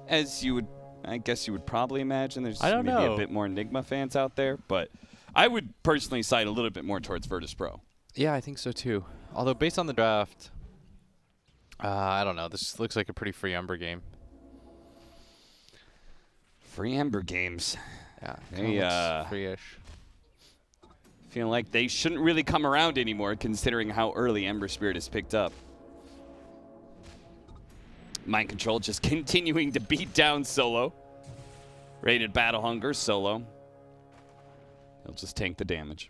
as you would, I guess you would probably imagine. There's maybe know. a bit more Nigma fans out there, but I would personally side a little bit more towards Virtus.pro. Yeah, I think so too. Although based on the draft, I don't know. This looks like a pretty free Ember game. Free Ember games. Yeah, They free-ish. feel like they shouldn't really come around anymore, considering how early Ember Spirit is picked up. Mind Control just continuing to beat down Solo. Rated Battle Hunger, Solo. He'll just tank the damage.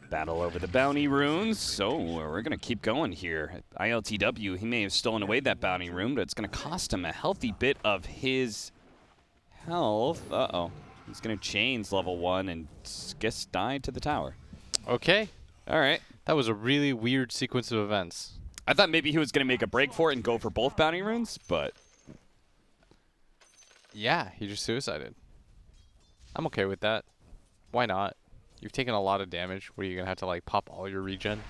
Battle over the bounty runes. So we're going to keep going here. ILTW, he may have stolen away that bounty rune, but it's going to cost him a healthy bit of his health. Uh-oh. He's going to chains level 1 and guess die to the tower. Okay. All right. That was a really weird sequence of events. I thought maybe he was going to make a break for it and go for both bounty runes, but... Yeah, he just suicided. I'm okay with that. Why not? You've taken a lot of damage. Where you're going to have to, like, pop all your regen.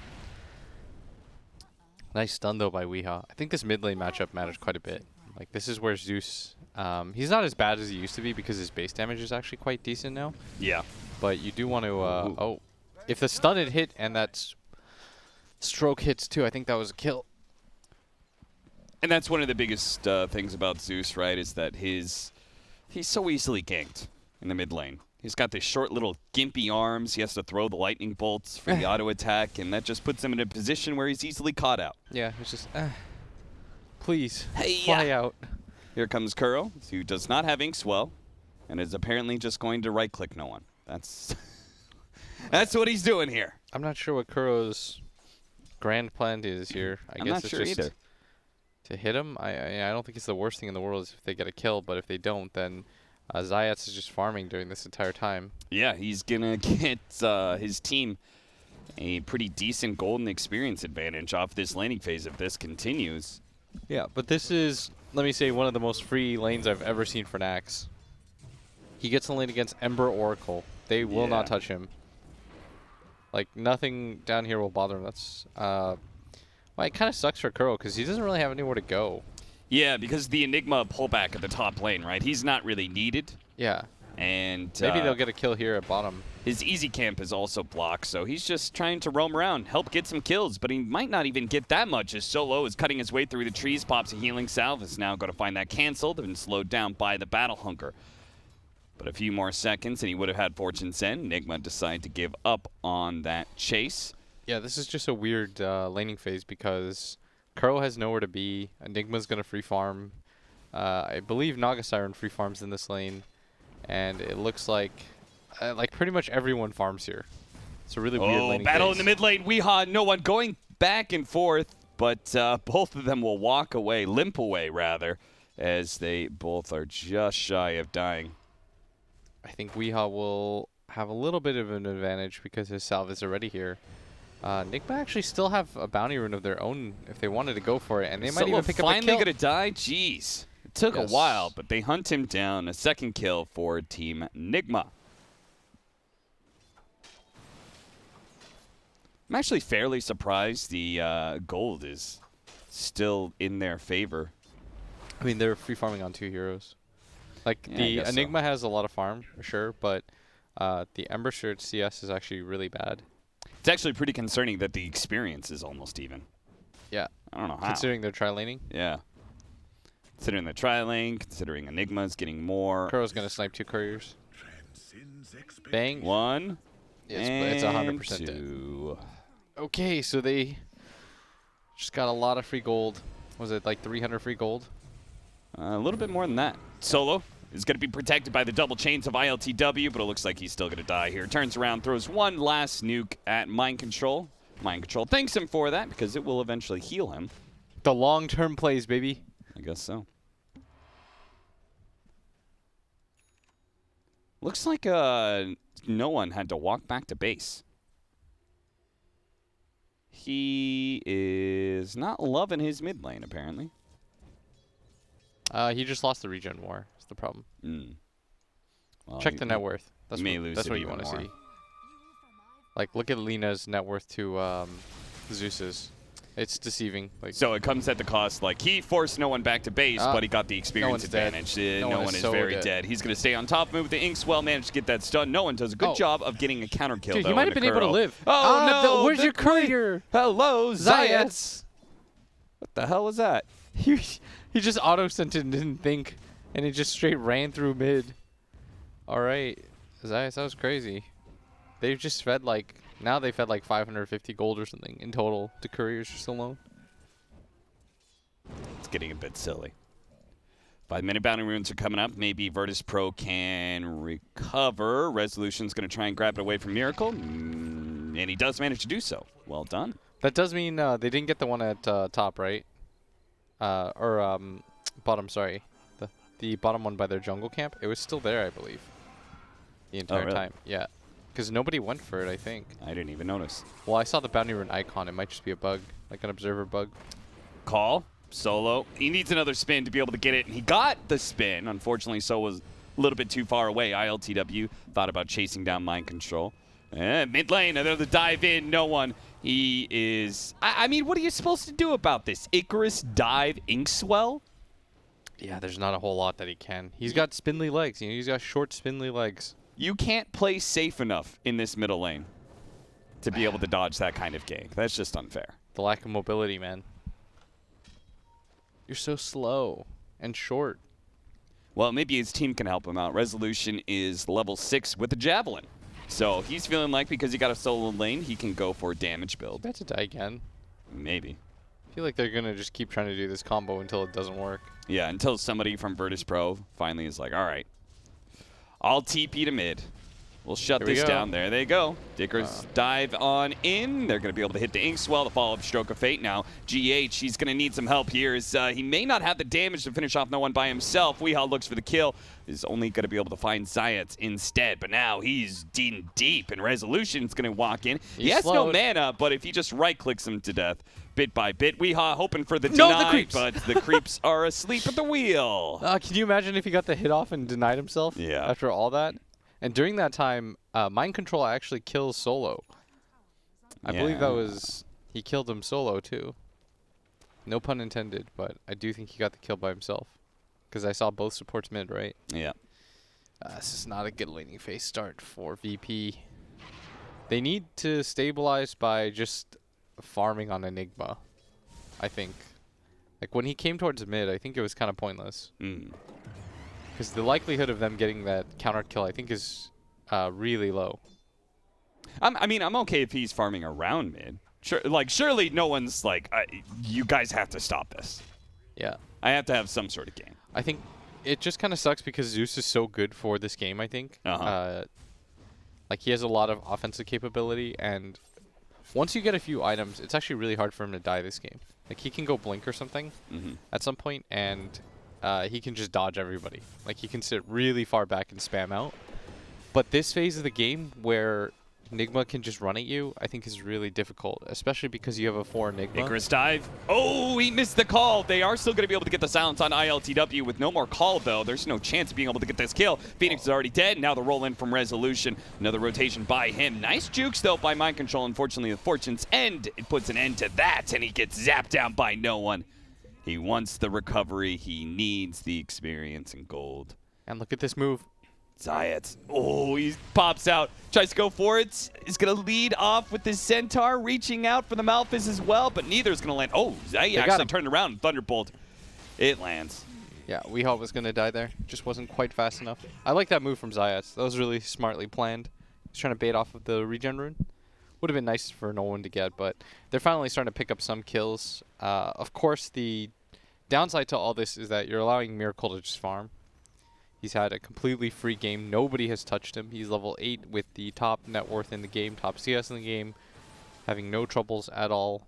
Nice stun, though, by Weehaw. I think this mid lane matchup matters quite a bit. Like, this is where Zeus... he's not as bad as he used to be because his base damage is actually quite decent now. Yeah. But you do want to... if the stun had hit and that stroke hits, too, I think that was a kill. And that's one of the biggest things about Zeus, right, is that he's so easily ganked in the mid lane. He's got these short little gimpy arms. He has to throw the lightning bolts for the auto attack, and that just puts him in a position where he's easily caught out. Yeah, it's just, please, hey, fly out. Here comes Kuro, who does not have Inkswell, and is apparently just going to right-click no one. That's that's what he's doing here. I'm not sure what Kuro's grand plan is here. I'm not sure either. To hit him, I don't think it's the worst thing in the world if they get a kill, but if they don't, then Zayats is just farming during this entire time. Yeah, he's going to get his team a pretty decent golden experience advantage off this laning phase if this continues. Yeah, but this is, let me say, one of the most free lanes I've ever seen for Nax. He gets a lane against Ember Oracle. They will not touch him. Like, nothing down here will bother him. That's, well, it kind of sucks for Kuro because he doesn't really have anywhere to go. Yeah, because the Enigma pullback at the top lane, right? He's not really needed. Yeah. And maybe they'll get a kill here at bottom. His easy camp is also blocked, so he's just trying to roam around, help get some kills, but he might not even get that much as Solo is cutting his way through the trees, pops a healing salve, is now going to find that canceled and slowed down by the Battle Hunger. But a few more seconds and he would have had Fortune's End. Nigma decided to give up on that chase. Yeah, this is just a weird laning phase because Kuro has nowhere to be. Enigma's going to free farm. I believe Naga Siren free farms in this lane. And it looks like pretty much everyone farms here. It's a really weird laning battle phase. in the mid lane. Weehaw, no one going back and forth, but both of them will walk away, limp away rather, as they both are just shy of dying. I think Weehaw will have a little bit of an advantage because his salve is already here. Nigma actually still have a bounty rune of their own if they wanted to go for it, and they might even pick up a kill. Finally gonna die? Jeez. It took a while, but they hunt him down. A second kill for Team Nigma. I'm actually fairly surprised the gold is still in their favor. I mean, they're free farming on 2 heroes. Like, the Enigma has a lot of farm, for sure, but the Ember Shirt CS is actually really bad. It's actually pretty concerning that the experience is almost even. Yeah. I don't know how. Considering they're tri-laning? Yeah. Considering the tri-lane, considering Enigma's getting more. Kuro's going to snipe 2 couriers. Bang. 1. It's 100% dead. Okay, so they just got a lot of free gold. Was it like 300 free gold? A little bit more than that. Solo is going to be protected by the double chains of ILTW, but it looks like he's still going to die here. Turns around, throws one last nuke at Mind Control. Mind Control thanks him for that because it will eventually heal him. The long-term plays, baby. I guess so. Looks like no one had to walk back to base. He is not loving his mid lane, apparently. He just lost the regen war. That's the problem. Well, check the net worth. That's what you want to see. Like, look at Lena's net worth to Zeus's. It's deceiving. Like, so it comes at the cost. Like, he forced no one back to base, but he got the experience advantage. No one is very dead. He's going to stay on top of him with the Inkswell, managed to get that stun. No one does a good job of getting a counter kill. Dude, though, he might have been able to live. Oh, no. Where's your courier? Hello, Zayats. What the hell was that? He just auto-sent it and didn't think, and he just straight ran through mid. All right. Zayats, that was crazy. They've just fed like, now they fed like 550 gold or something in total to couriers just alone. It's getting a bit silly. 5-minute bounty runes are coming up. Maybe Virtus.pro can recover. Resolution's going to try and grab it away from Miracle. And he does manage to do so. Well done. That does mean they didn't get the one at top, right? Bottom, sorry. The bottom one by their jungle camp. It was still there, I believe. The entire time. Yeah. Because nobody went for it, I think. I didn't even notice. Well, I saw the bounty rune icon. It might just be a bug, like an observer bug. Call. Solo. He needs another spin to be able to get it, and he got the spin. Unfortunately, So was a little bit too far away. ILTW thought about chasing down Mind Control. Mid lane, another dive in. No one. He is... I mean, what are you supposed to do about this? Icarus dive Inkswell? Yeah, there's not a whole lot that he can. He's got spindly legs. You know, he's got short, spindly legs. You can't play safe enough in this middle lane to be able to dodge that kind of gank. That's just unfair. The lack of mobility, man. You're so slow and short. Well, maybe his team can help him out. Resolution is level 6 with a Javelin. So he's feeling like because he got a solo lane, he can go for a damage build. About to die again. Maybe. I feel like they're going to just keep trying to do this combo until it doesn't work. Yeah, until somebody from Virtus.pro finally is like, all right, I'll TP to mid. We'll shut this down. There they go. Dickers dive on in. They're going to be able to hit the Inkswell, the follow-up Stroke of Fate now. GH, he's going to need some help here. He may not have the damage to finish off no one by himself. Weehaw looks for the kill. Is only going to be able to find Zayats instead. But now he's deep, and Resolution's going to walk in. He has no mana, but if he just right-clicks him to death, bit by bit, Weehaw hoping for the deny, but the creeps are asleep at the wheel. Can you imagine if he got the hit off and denied himself after all that? And during that time, Mind Control actually kills Solo. I believe that was... He killed him solo, too. No pun intended, but I do think he got the kill by himself. Because I saw both supports mid, right? Yeah. This is not a good laning phase start for VP. They need to stabilize by just farming on Enigma, I think. Like, when he came towards mid, I think it was kind of pointless. Because the likelihood of them getting that counter kill, I think, is really low. I mean, I'm okay if he's farming around mid. Sure, like, surely no one's like, you guys have to stop this. Yeah. I have to have some sort of game. I think it just kind of sucks because Zeus is so good for this game, I think. Like, he has a lot of offensive capability, and once you get a few items, it's actually really hard for him to die this game. Like, he can go blink or something at some point, and he can just dodge everybody. Like, he can sit really far back and spam out. But this phase of the game where Nigma can just run at you, I think is really difficult, especially because you have a 4 Nigma. Icarus dive. Oh, he missed the call. They are still going to be able to get the silence on ILTW with no more call, though. There's no chance of being able to get this kill. Phoenix is already dead. Now the roll in from Resolution. Another rotation by him. Nice jukes, though, by Mind Control. Unfortunately, the Fortune's End, it puts an end to that, and he gets zapped down by no one. He wants the recovery. He needs the experience and gold. And look at this move. Zayats. Oh, he pops out. Tries to go for it. He's going to lead off with his Centaur, reaching out for the Malphus as well, but neither is going to land. Oh, he actually turned around. Thunderbolt. It lands. Yeah, Weehaw was going to die there. Just wasn't quite fast enough. I like that move from Zayats. That was really smartly planned. He's trying to bait off of the regen rune. Would have been nice for no one to get, but they're finally starting to pick up some kills. Of course, the downside to all this is that you're allowing Miracle to just farm. He's had a completely free game. Nobody has touched him. He's level 8 with the top net worth in the game, top CS in the game, having no troubles at all.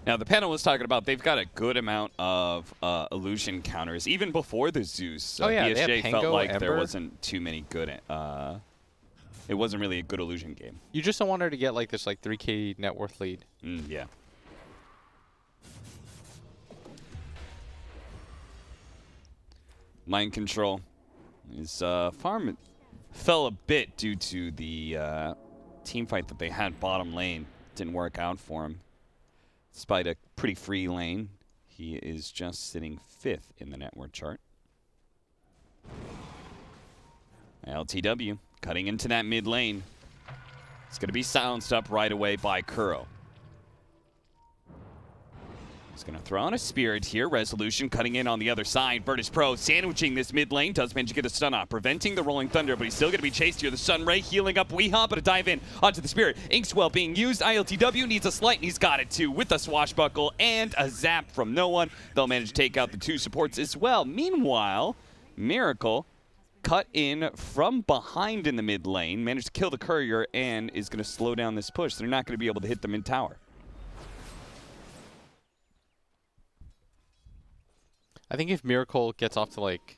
Now, the panel was talking about they've got a good amount of illusion counters, even before the Zeus. BSJ felt like Ember. There wasn't too many good... it wasn't really a good illusion game. You just don't want her to get like this 3K net worth lead. Yeah. Mind Control. His farm fell a bit due to the team fight that they had bottom lane. Didn't work out for him. Despite a pretty free lane, he is just sitting 5th in the net worth chart. LTW cutting into that mid lane. It's going to be silenced up right away by Kuro. He's going to throw on a Spirit here. Resolution cutting in on the other side. Virtus.pro sandwiching this mid lane. Does manage to get a stun off, preventing the Rolling Thunder, but he's still going to be chased here. The Sunray healing up Weehaw, but a dive in onto the Spirit. Inkswell being used. ILTW needs a slight, and he's got it too with a swashbuckle and a zap from no one. They'll manage to take out the 2 supports as well. Meanwhile, Miracle cut in from behind in the mid lane, managed to kill the courier, and is going to slow down this push. They're not going to be able to hit the mid tower. I think if Miracle gets off to like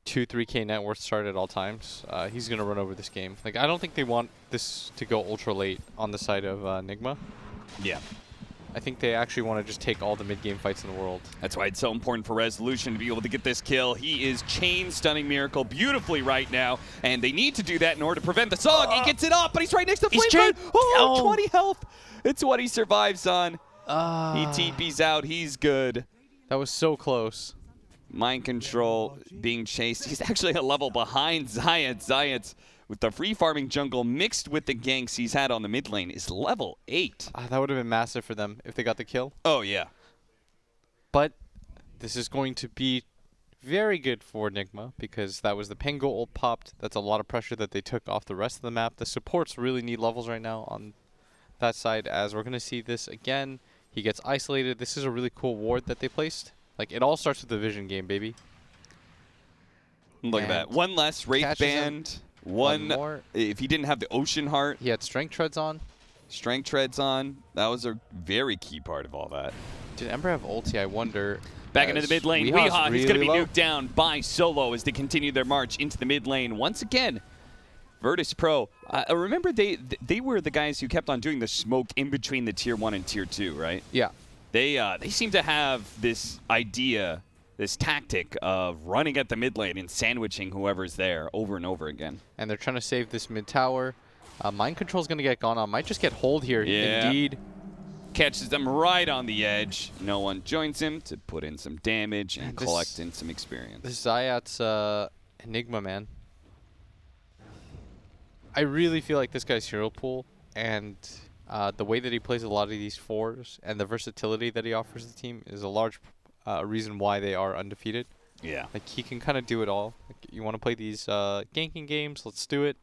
2-3K net worth start at all times, he's going to run over this game. Like, I don't think they want this to go ultra late on the side of Nigma. Yeah. I think they actually want to just take all the mid-game fights in the world. That's why it's so important for Resolution to be able to get this kill. He is chain stunning Miracle beautifully right now, and they need to do that in order to prevent the song. He gets it off, but he's right next to Flame. Oh, 20 health. It's what he survives on. He TP's out. He's good. That was so close. Mind control being chased. He's actually a level behind Zayat. Zayat, with the free farming jungle mixed with the ganks he's had on the mid lane, is level 8. That would have been massive for them if they got the kill. Oh, yeah. But this is going to be very good for Nigma because that was the Pengo ult popped. That's a lot of pressure that they took off the rest of the map. The supports really need levels right now on that side, as we're going to see this again. He gets isolated. This is a really cool ward that they placed. Like, it all starts with the vision game, baby. Look at that. One less Wraith Band. One more. If he didn't have the Ocean Heart. He had Strength Treads on. Strength Treads on. That was a very key part of all that. Did Ember have ulti? I wonder. Back into the mid lane. Weehaw is going to be nuked down by Solo as they continue their march into the mid lane. Once again, Virtus.pro. Remember, they were the guys who kept on doing the smoke in between the Tier 1 and Tier 2, right? Yeah. They seem to have this idea, this tactic of running at the mid lane and sandwiching whoever's there over and over again. And they're trying to save this mid tower. Mind control's going to get gone on. Might just get hold here. Yeah. Indeed. Catches them right on the edge. No one joins him to put in some damage and collect in some experience. This Zayat's Enigma, man. I really feel like this guy's hero pool and the way that he plays a lot of these 4s and the versatility that he offers the team is a large reason why they are undefeated. Yeah. Like, he can kind of do it all. Like, you want to play these ganking games, let's do it.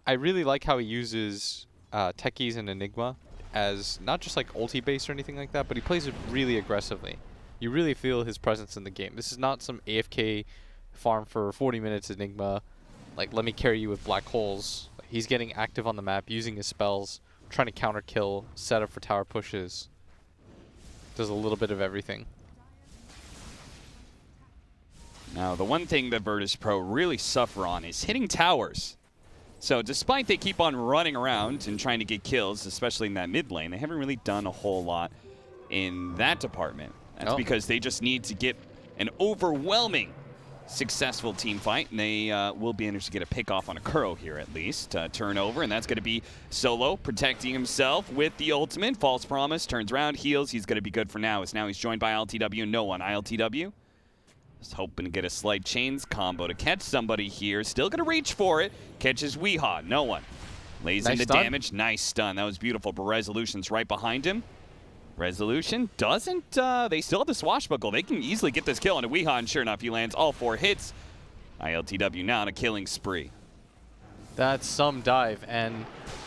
I really like how he uses Techies and Enigma as not just like ulti base or anything like that, but he plays it really aggressively. You really feel his presence in the game. This is not some AFK farm for 40 minutes Enigma. Like, let me carry you with black holes. He's getting active on the map, using his spells, trying to counter kill, set up for tower pushes. Does a little bit of everything. Now, the one thing that Virtus.pro really suffer on is hitting towers. So despite they keep on running around and trying to get kills, especially in that mid lane, they haven't really done a whole lot in that department. That's because they just need to get an overwhelming successful team fight, and they will be able to get a pick off on a Kuro here at least. Turnover, and that's going to be Solo protecting himself with the ultimate. False Promise, turns around, heals. He's going to be good for now, as now he's joined by ILTW. No one. ILTW just hoping to get a slight chains combo to catch somebody here. Still going to reach for it. Catches Weehaw. No one. Lays in the damage. Nice stun. That was beautiful, but Resolution's right behind him. Resolution doesn't, they still have the swashbuckle. They can easily get this kill on a Weehaw, and sure enough, he lands all 4 hits. ILTW now on a killing spree. That's some dive, and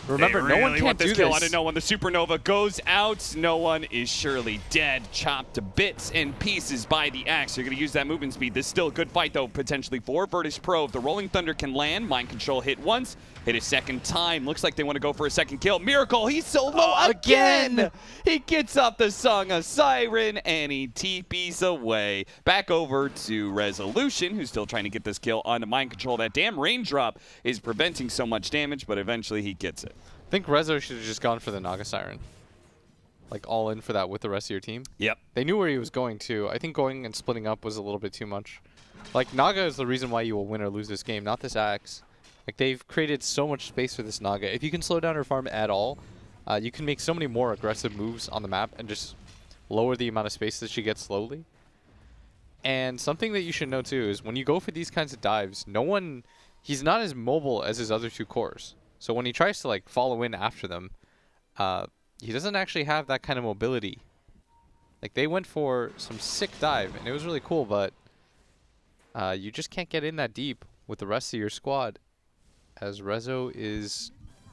remember, no one can't do kill this. on no one. The Supernova goes out. No one is surely dead, chopped to bits and pieces by the axe. They're going to use that movement speed. This is still a good fight, though, potentially for Virtus.pro. If the Rolling Thunder can land, Mind Control hit once, hit a second time. Looks like they want to go for a second kill. Miracle, he's solo again! He gets off the Song of Siren, and he TPs away. Back over to Resolution, who's still trying to get this kill onto Mind Control. That damn raindrop is preventing so much damage, but eventually he gets it. I think Rezo should have just gone for the Naga Siren. Like, all in for that with the rest of your team. Yep. They knew where he was going to. I think going and splitting up was a little bit too much. Like, Naga is the reason why you will win or lose this game, not this axe. Like, they've created so much space for this Naga. If you can slow down her farm at all, You can make so many more aggressive moves on the map and just lower the amount of space that she gets slowly. And something that you should know too is when you go for these kinds of dives, he's not as mobile as his other two cores. So when he tries to like follow in after them, he doesn't actually have that kind of mobility. Like they went for some sick dive and it was really cool, but you just can't get in that deep with the rest of your squad, as Rezo is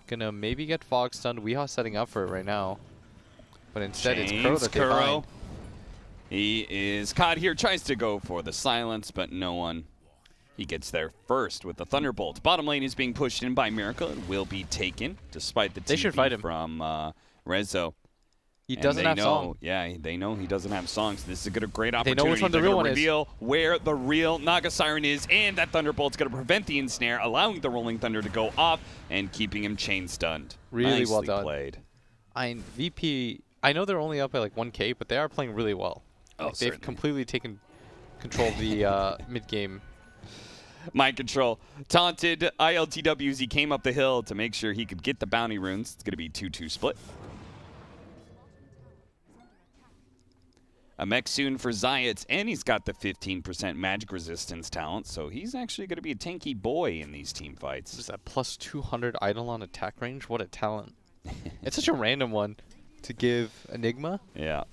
gonna maybe get fog stunned. Weehaw setting up for it right now, but instead it's Kuro that they find. He is caught here, tries to go for the silence, but no one. He gets there first with the Thunderbolt. Bottom lane is being pushed in by Miracle. It will be taken, despite the They should fight him. from Rezo. He doesn't have song. Yeah, they know he doesn't have songs. This is a great opportunity. They know which one the real one is. Reveal where the real Naga Siren is, and that Thunderbolt's going to prevent the ensnare, allowing the Rolling Thunder to go off and keeping him chain stunned. Really Nicely well done. played. VP, I know they're only up by like 1K, but they are playing really well. Like they've completely taken control of the mid game. Mind control. Taunted ILTWs. He came up the hill to make sure he could get the bounty runes. It's going to be 2-2 split. A mech soon for Zayat, and he's got the 15% magic resistance talent, so he's actually going to be a tanky boy in these team fights. What is that, plus 200 Eidolon attack range? What a talent. It's such a random one to give Nigma. Yeah.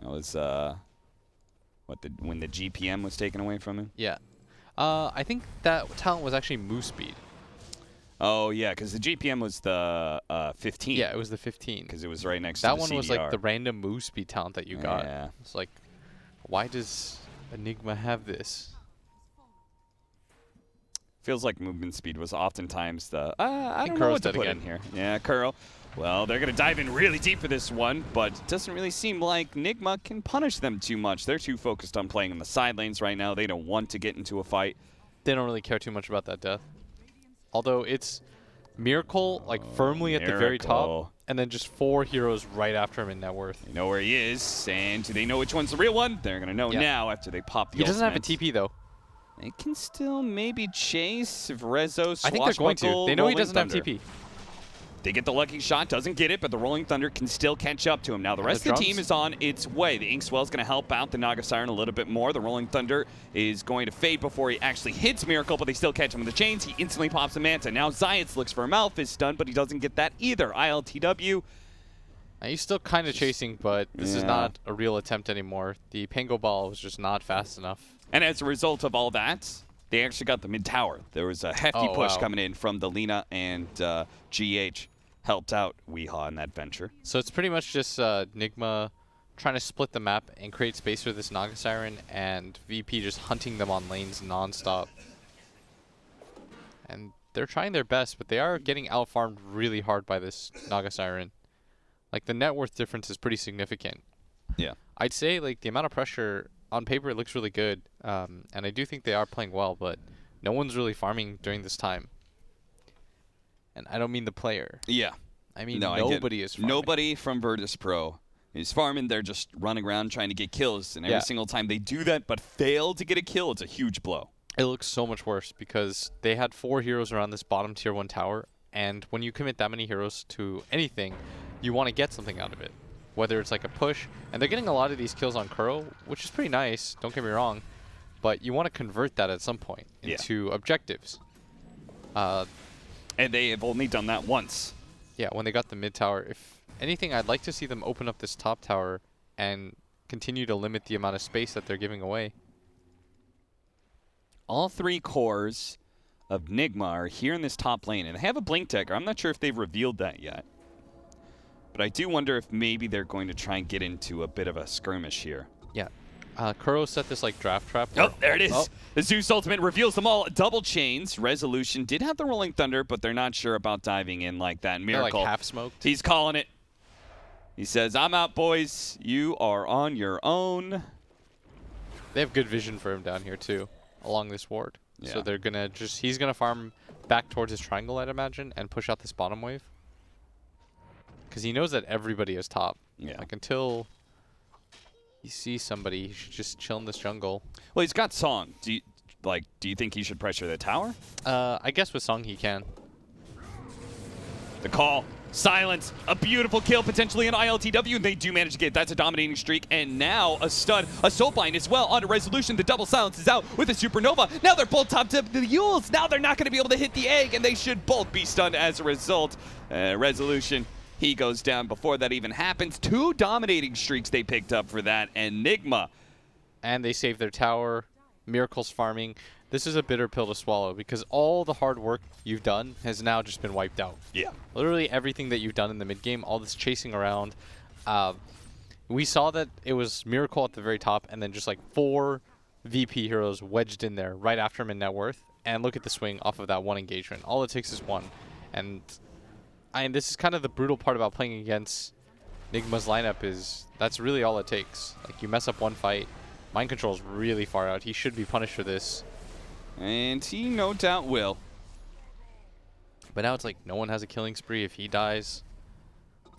That was when the GPM was taken away from him? Yeah. I think that talent was actually move speed. Oh, yeah, because the GPM was the 15. Yeah, it was the 15. Because it was right next to the That one CDR. was like the random move speed talent that you got. Yeah. It's like, why does Nigma have this? Feels like movement speed was oftentimes the, I don't know Kuro's what to dead put again. in here. Yeah, Kuro. Well, they're going to dive in really deep for this one, but it doesn't really seem like Nigma can punish them too much. They're too focused on playing in the side lanes right now. They don't want to get into a fight. They don't really care too much about that death. Although it's Miracle, like firmly at the very top, and then just 4 heroes right after him in net worth. They know where he is, and do they know which one's the real one? They're going to know now after they pop the He doesn't have a ultimate. TP, though. They can still maybe chase if Rezo I think they're going to. They know he doesn't have TP. They get the lucky shot, doesn't get it, but the Rolling Thunder can still catch up to him. Now the rest of the team is on its way. The Inkswell is going to help out the Naga Siren a little bit more. The Rolling Thunder is going to fade before he actually hits Miracle, but they still catch him with the chains. He instantly pops a Manta. Now Zayat looks for a Malphite stun, but he doesn't get that either. ILTW. He's still kind of chasing, but this is not a real attempt anymore. The Pango Ball was just not fast enough. And as a result of all that, they actually got the mid tower. There was a hefty push coming in from the Lina, and GH helped out Weehaw in that venture. So it's pretty much just Nigma trying to split the map and create space for this Naga Siren, and VP just hunting them on lanes non-stop. And they're trying their best, but they are getting out-farmed really hard by this Naga Siren. Like, the net worth difference is pretty significant. Yeah. I'd say, like, the amount of pressure, on paper, it looks really good. And I do think they are playing well, but no one's really farming during this time. And I don't mean the player. Yeah. I mean, nobody is farming. Nobody from Virtus.pro is farming. They're just running around trying to get kills. And every single time they do that but fail to get a kill, it's a huge blow. It looks so much worse because they had 4 heroes around this bottom tier 1 tower. And when you commit that many heroes to anything, you want to get something out of it. Whether it's like a push. And they're getting a lot of these kills on Kuro, which is pretty nice. Don't get me wrong. But you want to convert that at some point into objectives. And they have only done that once. Yeah, when they got the mid tower. If anything, I'd like to see them open up this top tower and continue to limit the amount of space that they're giving away. All 3 cores of Nigma are here in this top lane, and they have a Blink Dagger. I'm not sure if they've revealed that yet. But I do wonder if maybe they're going to try and get into a bit of a skirmish here. Yeah. Kuro set this like draft trap. Oh, there it is. Oh. The Zeus ultimate reveals them all. Double chains. Resolution did have the Rolling Thunder, but they're not sure about diving in like that. Miracle. They're like half smoked. He's calling it. He says, I'm out, boys. You are on your own. They have good vision for him down here, too, along this ward. Yeah. So they're going to just, he's going to farm back towards his triangle, I'd imagine, and push out this bottom wave. Because he knows that everybody is top. Yeah. Like, until he sees somebody, he should just chill in this jungle. Well, he's got Song. Do you think he should pressure the tower? I guess with Song he can. The call. Silence. A beautiful kill, potentially an ILTW, and they do manage to get it. That's a dominating streak, and now a stun. A Soulbind as well onto Resolution. The double silence is out with a Supernova. Now they're both top to the Yules. Now they're not going to be able to hit the egg, and they should both be stunned as a result. Resolution, he goes down before that even happens. 2 dominating streaks they picked up for that, and Nigma. And they saved their tower. Miracle's farming. This is a bitter pill to swallow because all the hard work you've done has now just been wiped out. Yeah. Literally everything that you've done in the mid game, all this chasing around. We saw that it was Miracle at the very top and then just like 4 VP heroes wedged in there right after him in net worth. And look at the swing off of that 1 engagement. All it takes is 1. And this is kind of the brutal part about playing against Nigma's lineup is that's really all it takes. Like you mess up 1 fight, mind control is really far out. He should be punished for this. And he no doubt will. But now it's like no one has a killing spree if he dies,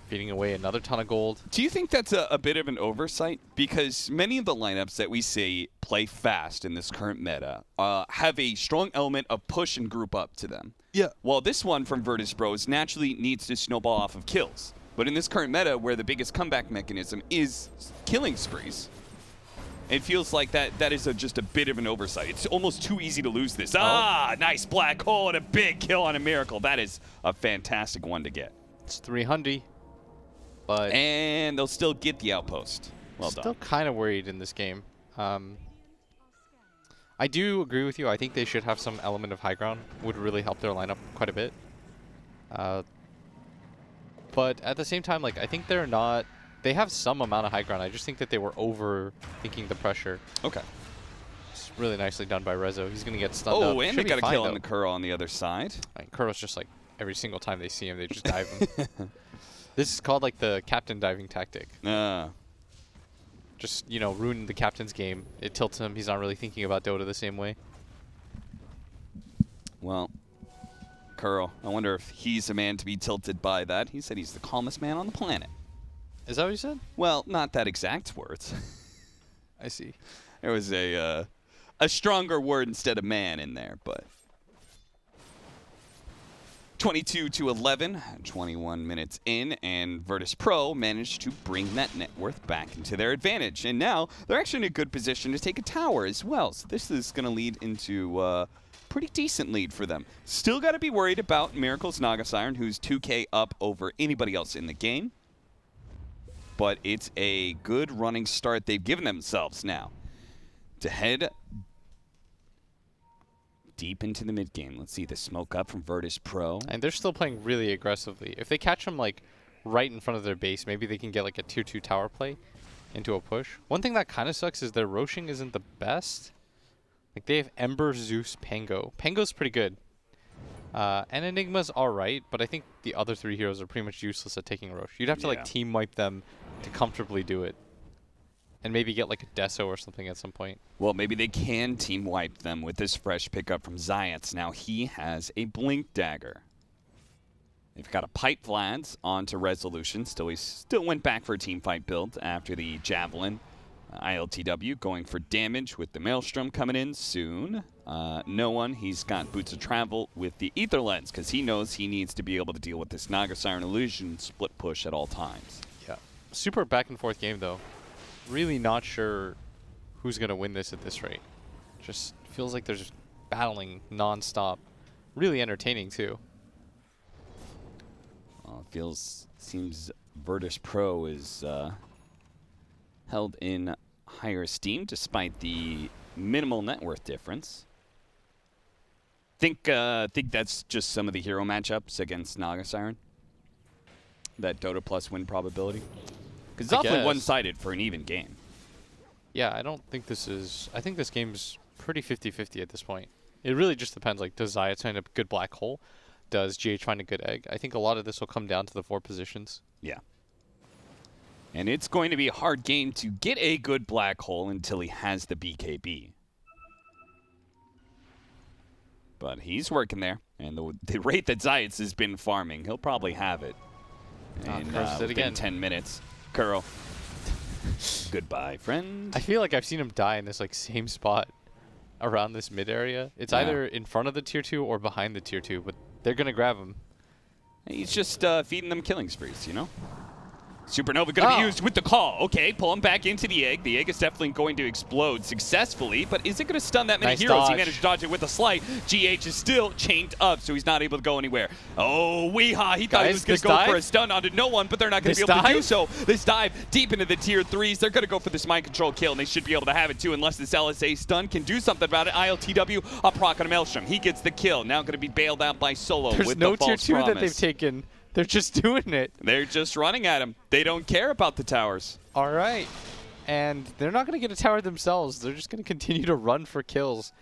feeding away another ton of gold. Do you think that's a bit of an oversight? Because many of the lineups that we see play fast in this current meta have a strong element of push and group up to them. Yeah. While this one from Virtus.pro naturally needs to snowball off of kills. But in this current meta where the biggest comeback mechanism is killing sprees, it feels like that is just a bit of an oversight. It's almost too easy to lose this. Ah, nice black hole and a big kill on a Miracle. That is a fantastic one to get. It's 300, but and they'll still get the outpost. Well still done. kind of worried in this game. I do agree with you. I think they should have some element of high ground. Would really help their lineup quite a bit. But at the same time, like I think they're not. They have some amount of high ground. I just think that they were overthinking the pressure. Okay. It's really nicely done by Rezo. He's going to get stunned up. Oh, and Should they got a kill though. on the Kuro on the other side. Kuro's just like, every single time they see him, they just dive him. This is called like the captain diving tactic. Just, you know, ruin the captain's game. It tilts him. He's not really thinking about Dota the same way. Well, Kuro, I wonder if he's a man to be tilted by that. He said he's the calmest man on the planet. Is that what you said? Well, not that exact words. I see. There was a stronger word instead of man in there, but 22-11, 21 minutes in, and Virtus.pro managed to bring that net worth back into their advantage. And now they're actually in a good position to take a tower as well. So this is going to lead into a pretty decent lead for them. Still got to be worried about Miracle's Naga Siren, who's 2K up over anybody else in the game. But it's a good running start they've given themselves now to head deep into the mid game. Let's see the smoke up from Virtus.pro. And they're still playing really aggressively. If they catch them like right in front of their base, maybe they can get like a tier 2 tower play into a push. One thing that kind of sucks is their Roshing isn't the best. Like they have Ember, Zeus, Pango. Pango's pretty good. And Enigma's alright, but I think the other 3 heroes are pretty much useless at taking Rosh. You'd have to like team wipe them to comfortably do it. And maybe get like a Deso or something at some point. Well, maybe they can team wipe them with this fresh pickup from CIS. Now he has a Blink Dagger. They've got a Pipe Vlads onto Resolution. He still went back for a team fight build after the Javelin. ILTW going for damage with the Maelstrom coming in soon. No one. He's got Boots of Travel with the Ether Lens because he knows he needs to be able to deal with this Naga Siren Illusion split push at all times. Yeah. Super back and forth game though. Really not sure who's going to win this at this rate. Just feels like they're just battling non-stop. Really entertaining too. Well, it seems Virtus.pro is held in higher esteem despite the minimal net worth difference. Think that's just some of the hero matchups against Naga Siren. That Dota plus win probability. Because it's awfully one-sided for an even game. Yeah, I don't think this is... I think this game's pretty 50-50 at this point. It really just depends. Like, does Zayat find a good black hole? Does GH find a good egg? I think a lot of this will come down to the 4 positions. Yeah. And it's going to be a hard game to get a good black hole until he has the BKB. But he's working there. And the rate that Zayat has been farming, he'll probably have it. And within 10 minutes. Kuro. Goodbye, friend. I feel like I've seen him die in this like same spot around this mid area. It's either in front of the tier 2 or behind the tier 2, but they're going to grab him. He's just feeding them killing sprees, you know? Supernova going to be used with the call. Okay, pull him back into the egg. The egg is definitely going to explode successfully, but is it going to stun that many heroes? He managed to dodge it with a slight. GH is still chained up, so he's not able to go anywhere. Oh, Weehaw, he thought he was going to go for a stun onto no one, but they're not going to be able to do so. This dive deep into the tier 3s. They're going to go for this mind control kill, and they should be able to have it too, unless this LSA stun can do something about it. ILTW, a proc on Maelstrom. He gets the kill. Now going to be bailed out by Solo with the false promise. There's no tier 2 that they've taken. They're just doing it. They're just running at him. They don't care about the towers. All right. And they're not going to get a tower themselves. They're just going to continue to run for kills.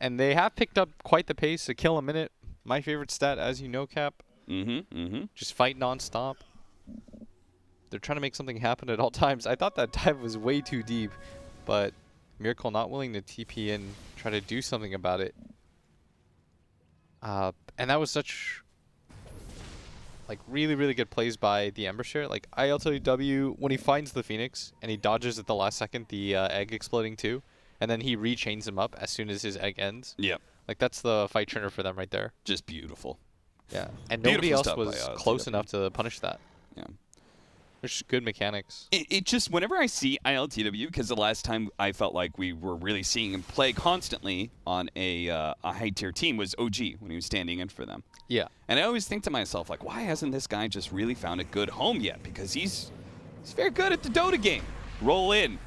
And they have picked up quite the pace. A kill a minute. My favorite stat, as you know, Cap. Just fight nonstop. They're trying to make something happen at all times. I thought that dive was way too deep. But Miracle not willing to TP in, try to do something about it. And that was such... like really good plays by the Ember Share. Like ILTW, when he finds the Phoenix and he dodges at the last second the egg exploding too, and then he rechains him up as soon as his egg ends. Yep. Like that's the fight turner for them right there. Just beautiful. Yeah. And nobody else was close enough to punish that. Yeah. There's just good mechanics. It just, whenever I see ILTW, because the last time I felt like we were really seeing him play constantly on a high-tier team was OG when he was standing in for them. Yeah. And I always think to myself, like, why hasn't this guy just really found a good home yet? Because he's very good at the Dota game. Roll in.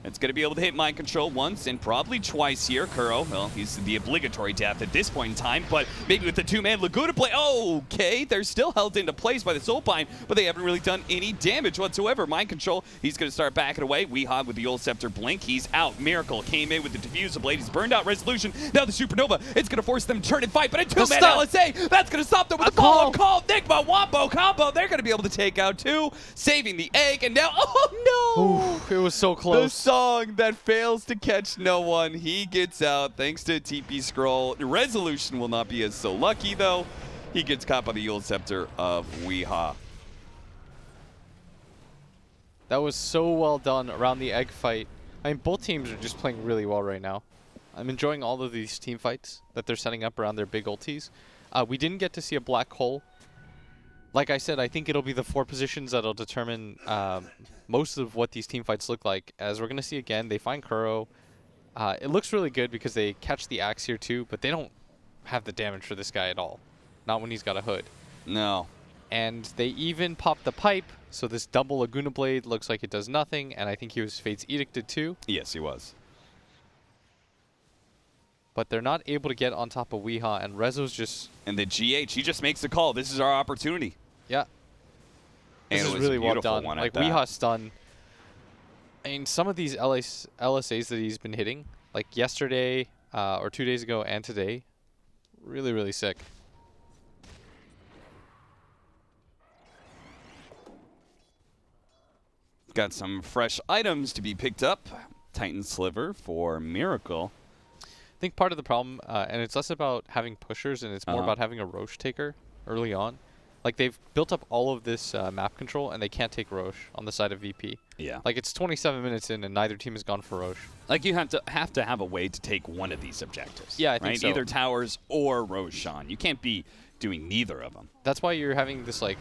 It's going to be able to hit mind control once and probably twice here. Kuro, well, he's the obligatory death at this point in time, but maybe with the two-man Laguna play. Oh, okay, they're still held into place by the Soulpine, but they haven't really done any damage whatsoever. Mind control, he's going to start backing away. Weehaw with the old Scepter blink. He's out. Miracle came in with the Diffusal Blade. He's burned out Resolution. Now the Supernova, it's going to force them to turn and fight, but a two-man LSA, that's going to stop them with a follow-up call. Nigma, Wombo combo, they're going to be able to take out two, saving the egg, and now, oh no! Ooh, it was so close. Song that fails to catch no one. He gets out thanks to a TP scroll. Resolution will not be as so lucky though. He gets caught by the Yule Scepter of Weehaw. That was so well done around the egg fight. I mean, both teams are just playing really well right now. I'm enjoying all of these team fights that they're setting up around their big ultis. We didn't get to see a black hole. Like I said, I think it'll be the 4 positions that'll determine most of what these team fights look like. As we're going to see again, they find Kuro. It looks really good because they catch the axe here too, but they don't have the damage for this guy at all. Not when he's got a hood. No. And they even pop the pipe, so this double Laguna Blade looks like it does nothing, and I think he was Fate's Edicted too. Yes, he was. But they're not able to get on top of Weehaw, and Rezo's just... And the GH, he just makes the call. This is our opportunity. Yeah. This is really well done. Like, Weehaw's stun. I mean, some of these LSAs that he's been hitting, like yesterday or 2 days ago and today, really sick. Got some fresh items to be picked up. Titan Sliver for Miracle. I think part of the problem, and it's less about having pushers and it's more about having a Roche taker early on. Like, they've built up all of this map control, and they can't take Roche on the side of VP. Yeah. Like, it's 27 minutes in, and neither team has gone for Roche. Like, you have to have a way to take one of these objectives. Yeah, I think so. Either towers or Roshan. You can't be doing neither of them. That's why you're having this, like,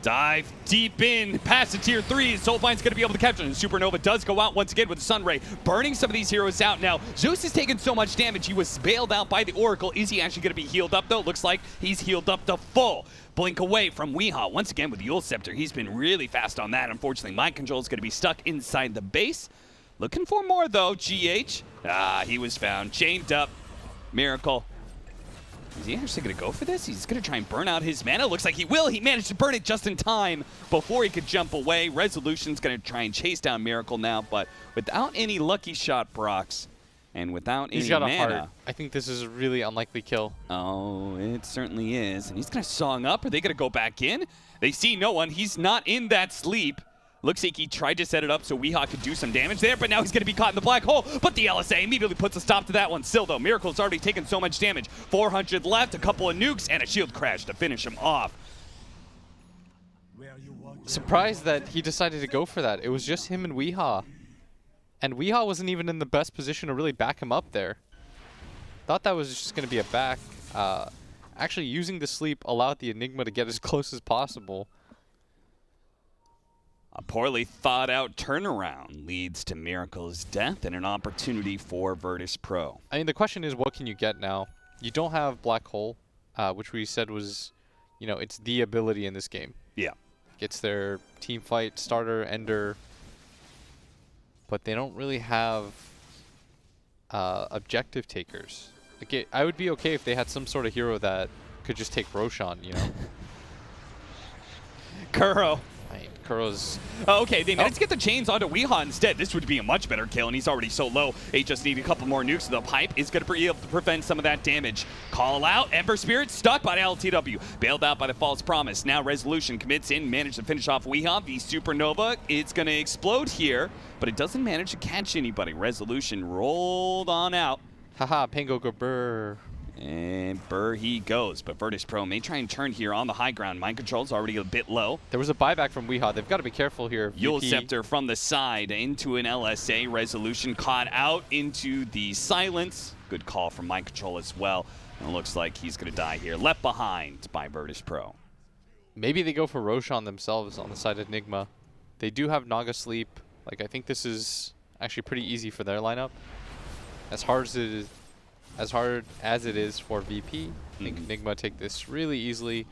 dive deep in past the tier 3. Soulfine's going to be able to capture him. Supernova does go out once again with the Sunray, burning some of these heroes out now. Zeus has taken so much damage. He was bailed out by the Oracle. Is he actually going to be healed up, though? Looks like he's healed up to full. Blink away from Weehaw. Once again with the Yule Scepter. He's been really fast on that. Unfortunately, mind control is going to be stuck inside the base. Looking for more, though, GH. He was found. Chained up. Miracle. Is he actually going to go for this? He's going to try and burn out his mana. Looks like he will. He managed to burn it just in time before he could jump away. Resolution's going to try and chase down Miracle now, but without any lucky shot procs and without any mana. He's got a heart. I think this is a really unlikely kill. Oh, it certainly is. And he's going to song up. Are they going to go back in? They see no one. He's not in that sleep. Looks like he tried to set it up so Weehaw could do some damage there, but now he's going to be caught in the black hole. But the LSA immediately puts a stop to that one. Still, though, Miracle's already taken so much damage. 400 left, a couple of nukes, and a shield crash to finish him off. Surprised that he decided to go for that. It was just him and Weehaw. And Weehaw wasn't even in the best position to really back him up there. Thought that was just going to be a back. actually using the sleep allowed the Enigma to get as close as possible. A poorly thought out turnaround leads to Miracle's death and an opportunity for Virtus.pro. I mean, the question is, what can you get now? You don't have Black Hole, which we said was, you know, it's the ability in this game. Yeah. Gets their team fight, starter, ender. But they don't really have objective takers. Like I would be okay if they had some sort of hero that could just take Roshan, you know? Kuro. I mean, Kuro's... Oh, okay, they managed to get the chains onto Weehaw instead. This would be a much better kill, and he's already so low. They just need a couple more nukes. The pipe is going to be able to prevent some of that damage. Call out. Ember Spirit stuck by LTW. Bailed out by the False Promise. Now Resolution commits in, managed to finish off Weehaw. The Supernova, it's going to explode here, but it doesn't manage to catch anybody. Resolution rolled on out. Haha, Pango go brr. And Burr he goes, but Virtus.pro may try and turn here on the high ground. Mind control's already a bit low. There was a buyback from Weehaw. They've got to be careful here. Yule Scepter from the side into an LSA. Resolution caught out into the silence. Good call from Mind Control as well. And it looks like he's going to die here. Left behind by Virtus.pro. Maybe they go for Roshan themselves on the side of Nigma. They do have Naga Sleep. Like, I think this is actually pretty easy for their lineup. As hard as it is for VP, I think Nigma take this really easily.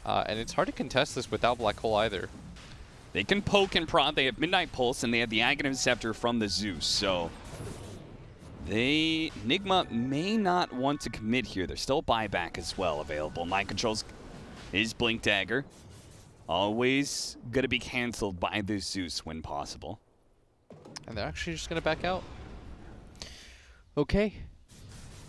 And it's hard to contest this without Black Hole either. They can poke and prod. They have Midnight Pulse, and they have the Aghanim Scepter from the Zeus. So Nigma may not want to commit here. There's still buyback as well available. Mind Control's his Blink Dagger. Always going to be canceled by the Zeus when possible. And they're actually just going to back out. Okay.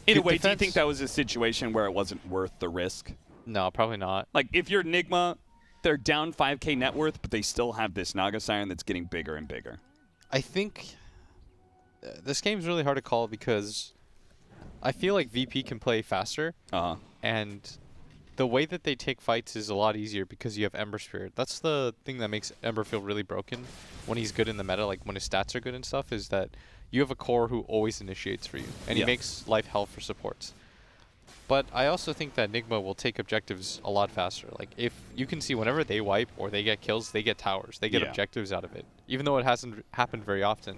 In a way, do you think that was a situation where it wasn't worth the risk? No, probably not. Like, if you're Nigma, they're down 5K net worth, but they still have this Naga Siren that's getting bigger and bigger. I think this game's really hard to call because I feel like VP can play faster. And the way that they take fights is a lot easier because you have Ember Spirit. That's the thing that makes Ember feel really broken when he's good in the meta, like when his stats are good and stuff, is that you have a core who always initiates for you, and he makes life hell for supports. But I also think that Nigma will take objectives a lot faster. Like, if you can see whenever they wipe or they get kills, they get towers. They get objectives out of it, even though it hasn't happened very often.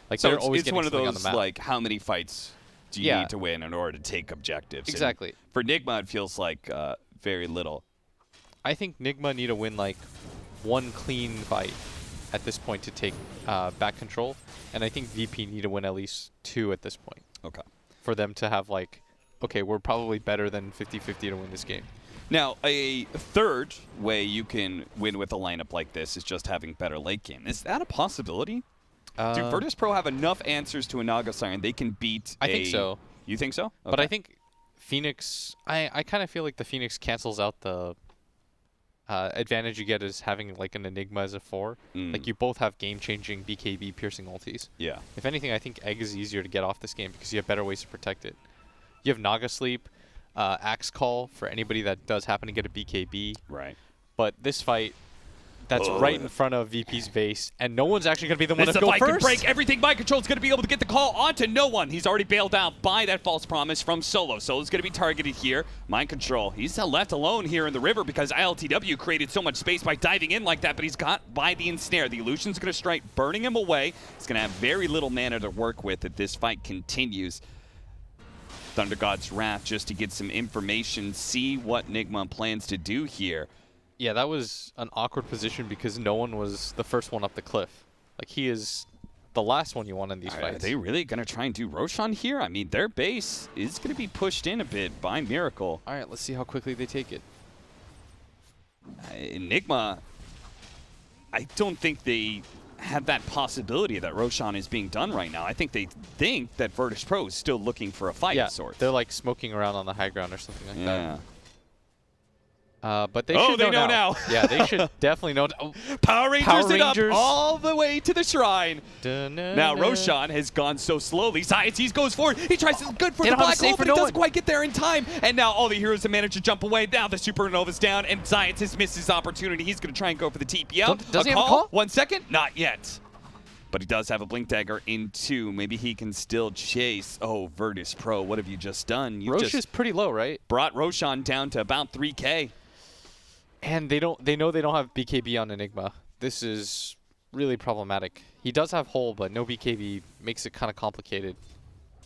Like, so they're always it's getting one of something those, on the map. like, how many fights do you need to win in order to take objectives? Exactly. And for Nigma, it feels like very little. I think Nigma need to win, like, one clean fight at this point to take back control. And I think VP need to win at least 2 at this point. Okay. For them to have, like, okay, we're probably better than 50-50 to win this game. Now, a third way you can win with a lineup like this is just having better late game. Is that a possibility? Do Virtus.pro have enough answers to a Naga Siren they can beat I think so. You think so? Okay. But I think Phoenix... I kind of feel like the Phoenix cancels out the advantage you get is having like an Enigma as a 4. Like, you both have game-changing BKB piercing ultis. Yeah. If anything, I think Egg is easier to get off this game because you have better ways to protect it. You have Naga Sleep, Axe Call for anybody that does happen to get a BKB. Right. But this fight, that's right in front of VP's base, and no one's actually going to be the one to go fight first. Can break everything. Mind Control's going to be able to get the call onto no one. He's already bailed out by that False Promise from Solo. Solo's going to be targeted here. Mind Control, he's left alone here in the river because ILTW created so much space by diving in like that, but he's got by the ensnare. The Illusion's going to strike, burning him away. He's going to have very little mana to work with if this fight continues. Thunder God's Wrath just to get some information, see what Nigma plans to do here. Yeah, that was an awkward position because no one was the first one up the cliff. Like, he is the last one you want in these fights. Are they really going to try and do Roshan here? I mean, their base is going to be pushed in a bit by Miracle. All right, let's see how quickly they take it. Nigma, I don't think they have that possibility that Roshan is being done right now. I think they think that Virtus.pro is still looking for a fight of sorts. They're like smoking around on the high ground or something like that. But they should should know know now. Yeah, they should definitely know. Power Rangers it up all the way to the shrine. Now Roshan has gone so slowly. CIS goes forward. He tries to good for the black hole, but he doesn't quite get there in time. And now all the heroes have managed to jump away. Now the Supernova's down, and CIS has missed his opportunity. He's going to try and go for the TP out. Does he have a call? 1 second? Not yet. But he does have a Blink Dagger in 2. Maybe he can still chase. Oh, Virtus.pro, what have you just done? You Roche is pretty low, right? brought Roshan down to about 3K. And they know they don't have BKB on Enigma. This is really problematic. He does have Hole, but no BKB makes it kind of complicated.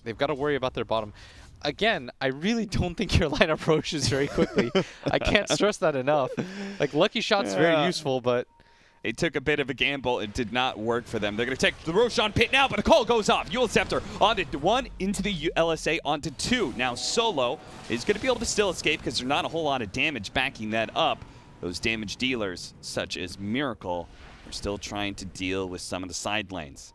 They've got to worry about their bottom. Again, I really don't think your line approaches very quickly. I can't stress that enough. Like, Lucky Shot's very useful, but it took a bit of a gamble. It did not work for them. They're going to take the Roshan pit now, but a call goes off. Yule Scepter onto 1, into the LSA onto 2. Now Solo is going to be able to still escape because there's not a whole lot of damage backing that up. Those damage dealers, such as Miracle, are still trying to deal with some of the side lanes.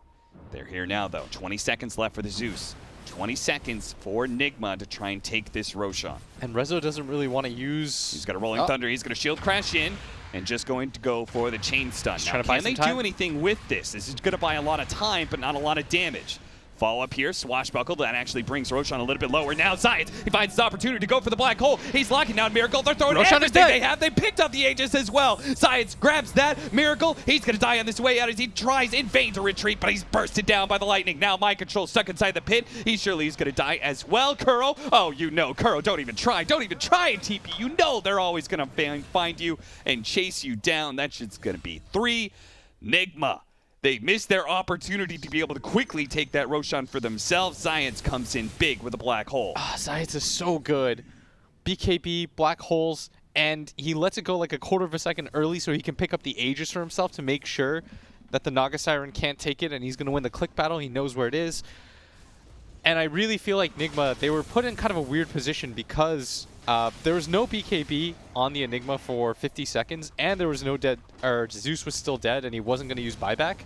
They're here now, though. 20 seconds left for the Zeus. 20 seconds for Nigma to try and take this Roshan. And Rezo doesn't really want to use... He's got a Rolling Thunder. He's going to shield crash in and just going to go for the chain stun. Now, can they do anything with this? This is going to buy a lot of time, but not a lot of damage. Follow up here, Swashbuckle. That actually brings Roshan a little bit lower. Now CIS, he finds his opportunity to go for the black hole. He's locking down Miracle. They're throwing everything they have. They picked up the Aegis as well. CIS grabs that. Miracle, he's going to die on this way out as he tries in vain to retreat, but he's bursted down by the lightning. Now Mind Control stuck inside the pit. He surely is going to die as well. Kuro, oh, you know, Kuro, don't even try. Don't even try and TP. You know they're always going to find you and chase you down. That shit's going to be 3. Nigma. They missed their opportunity to be able to quickly take that Roshan for themselves. CIS comes in big with a black hole. CIS is so good. BKB, black holes, and he lets it go like a quarter of a second early so he can pick up the Aegis for himself to make sure that the Naga Siren can't take it and he's going to win the click battle. He knows where it is. And I really feel like Nigma, they were put in kind of a weird position because there was no BKB on the Enigma for 50 seconds, and there was no dead, or Zeus was still dead, and he wasn't going to use buyback.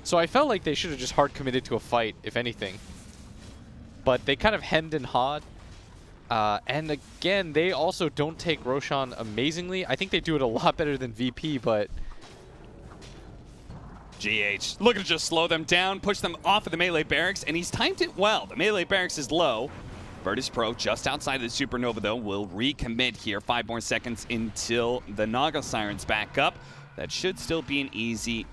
So I felt like they should have just hard committed to a fight, if anything. But they kind of hemmed and hawed. And again, they also don't take Roshan amazingly. I think they do it a lot better than VP, but... GH looking to just slow them down, push them off of the melee barracks, and he's timed it well. The melee barracks is low. Virtus.pro just outside of the Supernova, though, will recommit here. 5 more seconds until the Naga Siren's back up. That should still be an easy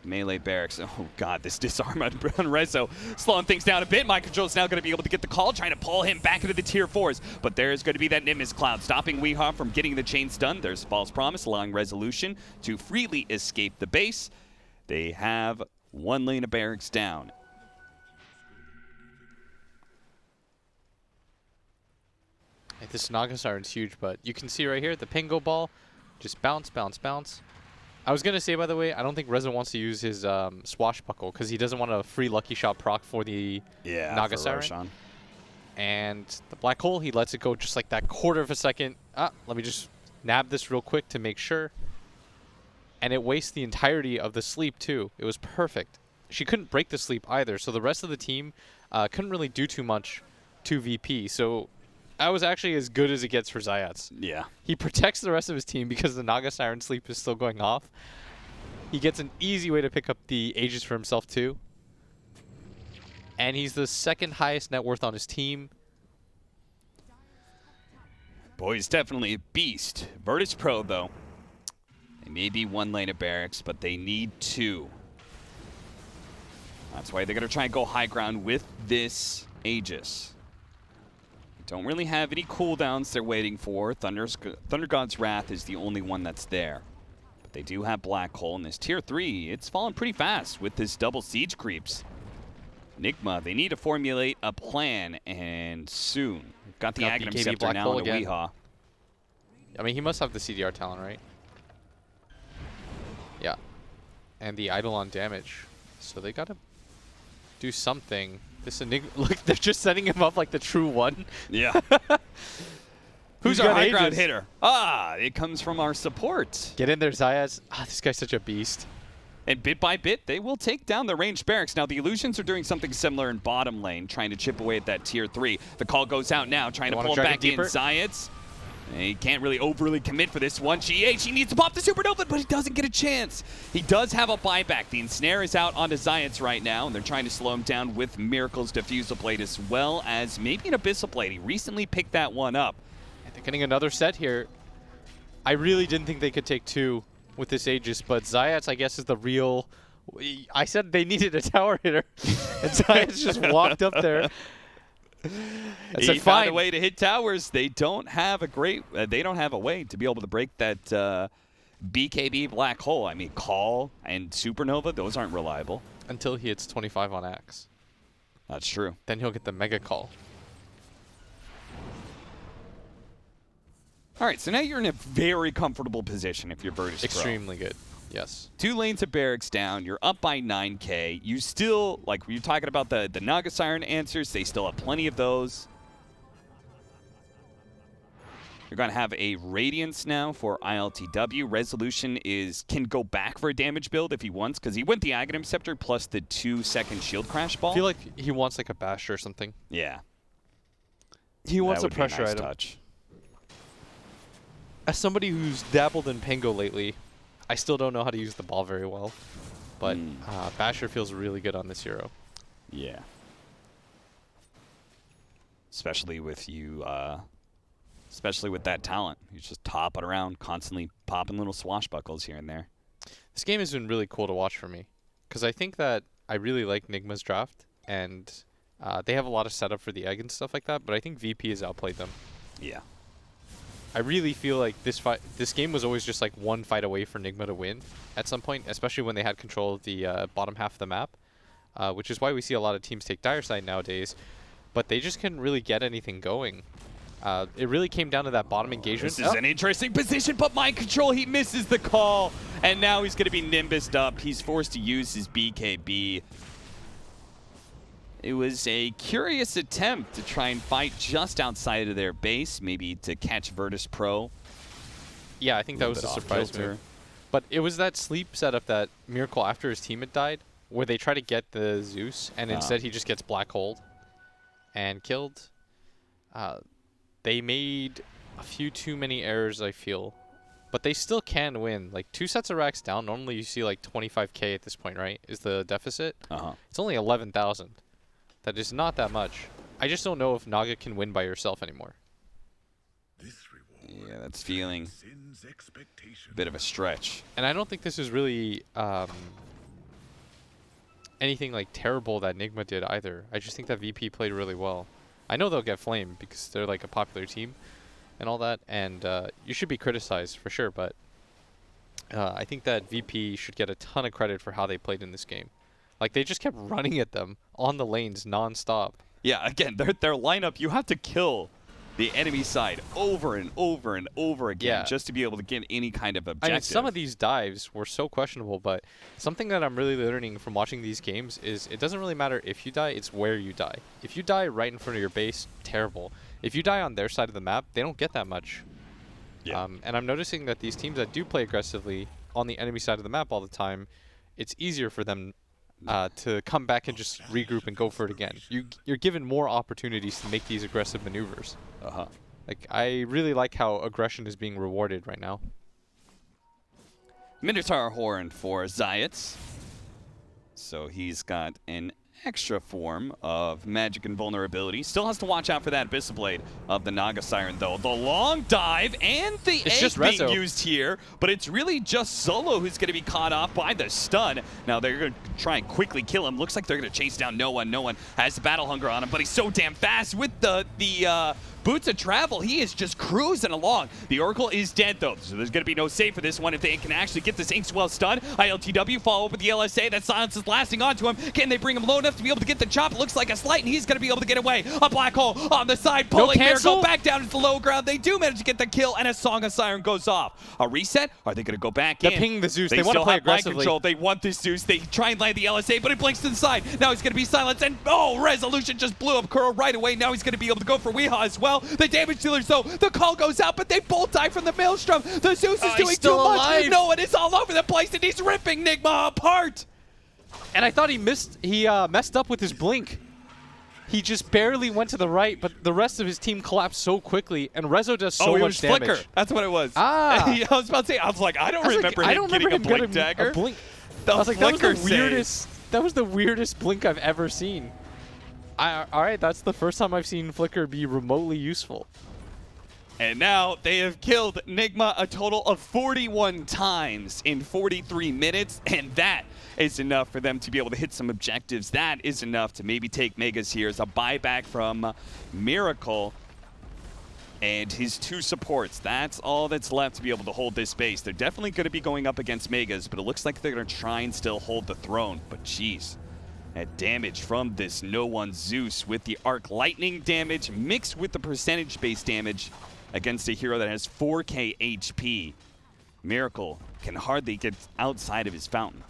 melee barracks. Oh, God, this disarm on Rezo slowing things down a bit. Mind Control's now going to be able to get the call, trying to pull him back into the tier 4s. But there's going to be that Nimbus Cloud, stopping Weehaw from getting the chain stun. There's False Promise, allowing Resolution to freely escape the base. They have 1 lane of barracks down. This Naga Siren's huge, but you can see right here, the Pingo Ball, just bounce, bounce, bounce. I was going to say, by the way, I don't think Rezo wants to use his Swashbuckle because he doesn't want a free Lucky Shot proc for the Naga Siren. Roshan. And the Black Hole, he lets it go just like that quarter of a second. Let me just nab this real quick to make sure. And it wastes the entirety of the sleep, too. It was perfect. She couldn't break the sleep either, so the rest of the team couldn't really do too much to VP. So that was actually as good as it gets for CIS. Yeah. He protects the rest of his team because the Naga Siren sleep is still going off. He gets an easy way to pick up the Aegis for himself, too. And he's the 2nd highest net worth on his team. Boy, he's definitely a beast. Virtus.pro, though. They may be 1 lane of barracks, but they need 2. That's why they're going to try and go high ground with this Aegis. They don't really have any cooldowns they're waiting for. Thunder God's Wrath is the only one that's there. But they do have Black Hole in this tier 3. It's fallen pretty fast with this double siege creeps. Nigma, they need to formulate a plan, and soon. Got the Aghanim Scepter now on the Weehaw. I mean, he must have the CDR talent, right? Yeah. And the Eidolon damage. So they gotta do something. This Enigma, look, they're just setting him up like the true one. Yeah. Who's our high ground hitter? It comes from our support. Get in there, CIS. This guy's such a beast. And bit by bit, they will take down the ranged barracks. Now, the Illusions are doing something similar in bottom lane, trying to chip away at that tier 3. The call goes out now, trying to pull him back in. CIS. He can't really overly commit for this one. GH, he needs to pop the Supernova, but he doesn't get a chance. He does have a buyback. The Ensnare is out onto CIS right now, and they're trying to slow him down with Miracle's Diffusal Blade as well as maybe an Abyssal Blade. He recently picked that one up. And they're getting another set here. I really didn't think they could take 2 with this Aegis, but CIS, I guess, is the real I said they needed a tower hitter, and CIS just walked up there. He said, found a fine. way to hit towers. They don't have a great. They don't have a way to be able to break that BKB black hole. I mean, Call and Supernova, those aren't reliable. Until he hits 25 on Axe. That's true. Then he'll get the Mega Call. All right, so now you're in a very comfortable position if you're Virtus.pro. Extremely good. Yes. 2 lanes of barracks down. You're up by 9K. You still, like you're talking about the Naga Siren answers, they still have plenty of those. You're going to have a Radiance now for ILTW. Resolution can go back for a damage build if he wants, because he went the Aghanim Scepter plus the 2-second shield crash ball. I feel like he wants like a Basher or something. Yeah. He wants That a would be pressure nice item. touch. As somebody who's dabbled in Pango lately, I still don't know how to use the ball very well. But Basher feels really good on this hero. Yeah. Especially with you, especially with that talent. He's just topping around, constantly popping little swashbuckles here and there. This game has been really cool to watch for me. Because I think that I really like Nigma's draft. And they have a lot of setup for the egg and stuff like that. But I think VP has outplayed them. Yeah. I really feel like this game was always just like one fight away for Nigma to win at some point, especially when they had control of the bottom half of the map, which is why we see a lot of teams take Dire side nowadays. But they just couldn't really get anything going. It really came down to that bottom engagement. This is an interesting position, but mind control, he misses the call. And now he's going to be Nimbused up. He's forced to use his BKB. It was a curious attempt to try and fight just outside of their base, maybe to catch Virtus.pro. Yeah, I think that was a surprise move. But it was that sleep setup that Miracle, after his team had died, where they try to get the Zeus, and instead he just gets black holed and killed. They made a few too many errors, I feel. But they still can win. Like, 2 sets of racks down, normally you see like 25K at this point, right? Is the deficit? It's only 11,000. That is not that much. I just don't know if Naga can win by yourself anymore. Yeah, that's feeling a bit of a stretch. And I don't think this is really anything like terrible that Nigma did either. I just think that VP played really well. I know they'll get flamed because they're like a popular team and all that, and you should be criticized for sure, but I think that VP should get a ton of credit for how they played in this game. Like, they just kept running at them on the lanes non-stop. Yeah, again, their lineup, you have to kill the enemy side over and over and over again just to be able to get any kind of objective. I mean, some of these dives were so questionable, but something that I'm really learning from watching these games is it doesn't really matter if you die, it's where you die. If you die right in front of your base, terrible. If you die on their side of the map, they don't get that much. Yeah. And I'm noticing that these teams that do play aggressively on the enemy side of the map all the time, it's easier for them to come back and just regroup and go for it again. You're given more opportunities to make these aggressive maneuvers. Like, I really like how aggression is being rewarded right now. Minotaur Horn for Zayats. So he's got an extra form of magic and vulnerability. Still has to watch out for that Abyssal Blade of the Naga Siren, though. The long dive and the egg being used here, but it's really just Solo who's going to be caught off by the stun. Now they're going to try and quickly kill him. Looks like they're going to chase down No One. No One has the battle hunger on him, but he's so damn fast with the boots of travel. He is just cruising along. The Oracle is dead, though, so there's going to be no save for this one if they can actually get this Inkswell stun. ILTW follow up with the LSA. That silence is lasting onto him. Can they bring him low enough to be able to get the chop? It looks like a slight, and he's going to be able to get away. A black hole on the side, pulling Miracle back down into the low ground. They do manage to get the kill, and a Song of Siren goes off. A reset? Are they going to go back in? They're pinging the Zeus. They want to play aggressively. Control. They want this Zeus. They try and land the LSA, but it blinks to the side. Now he's going to be silenced, and Resolution just blew up Curl right away. Now he's going to be able to go for Weehaw as well. The damage dealers, though, the call goes out, but they both die from the Maelstrom. The Zeus is doing too much. No one is all over the place, and he's ripping Nigma apart. And I thought he messed up with his blink. He just barely went to the right, but the rest of his team collapsed so quickly, and Rezo does so much damage. Flicker. That's what it was. I was about to say, I was like, I don't remember him getting a blink dagger. I was like, that was the weirdest. That was the weirdest blink I've ever seen. All right, that's the first time I've seen Flicker be remotely useful. And now they have killed Nigma a total of 41 times in 43 minutes, and that is enough for them to be able to hit some objectives. That is enough to maybe take Megas here as a buyback from Miracle and his 2 supports. That's all that's left to be able to hold this base. They're definitely going to be going up against Megas, but it looks like they're going to try and still hold the throne. But jeez, that damage from this No One Zeus with the Arc Lightning damage mixed with the percentage-based damage against a hero that has 4k HP. Miracle can hardly get outside of his fountain.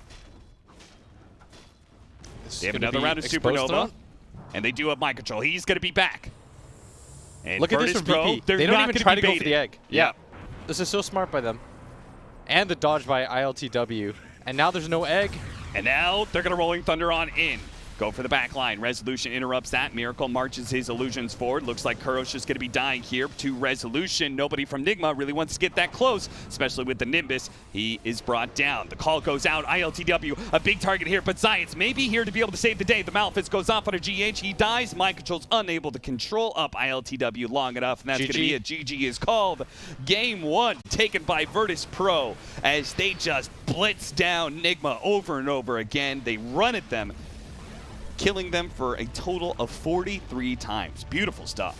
They have another round of Supernova, and they do have mind control. He's going to be back. And look at this from Virtus.pro, VP. They don't even try to go for the egg. Yeah. This is so smart by them. And the dodge by ILTW. And now there's no egg. And now they're going to Rolling Thunder on in. Go for the back line. Resolution interrupts that. Miracle marches his illusions forward. Looks like Kuro's just going to be dying here to Resolution. Nobody from Nigma really wants to get that close, especially with the Nimbus. He is brought down. The call goes out. ILTW, a big target here, but Science may be here to be able to save the day. The Malefice goes off on a GH. He dies. Mind Control's unable to control up ILTW long enough, and that's going to be a GG is called. Game 1 taken by Virtus.pro as they just blitz down Nigma over and over again. They run at them, killing them for a total of 43 times. Beautiful stuff.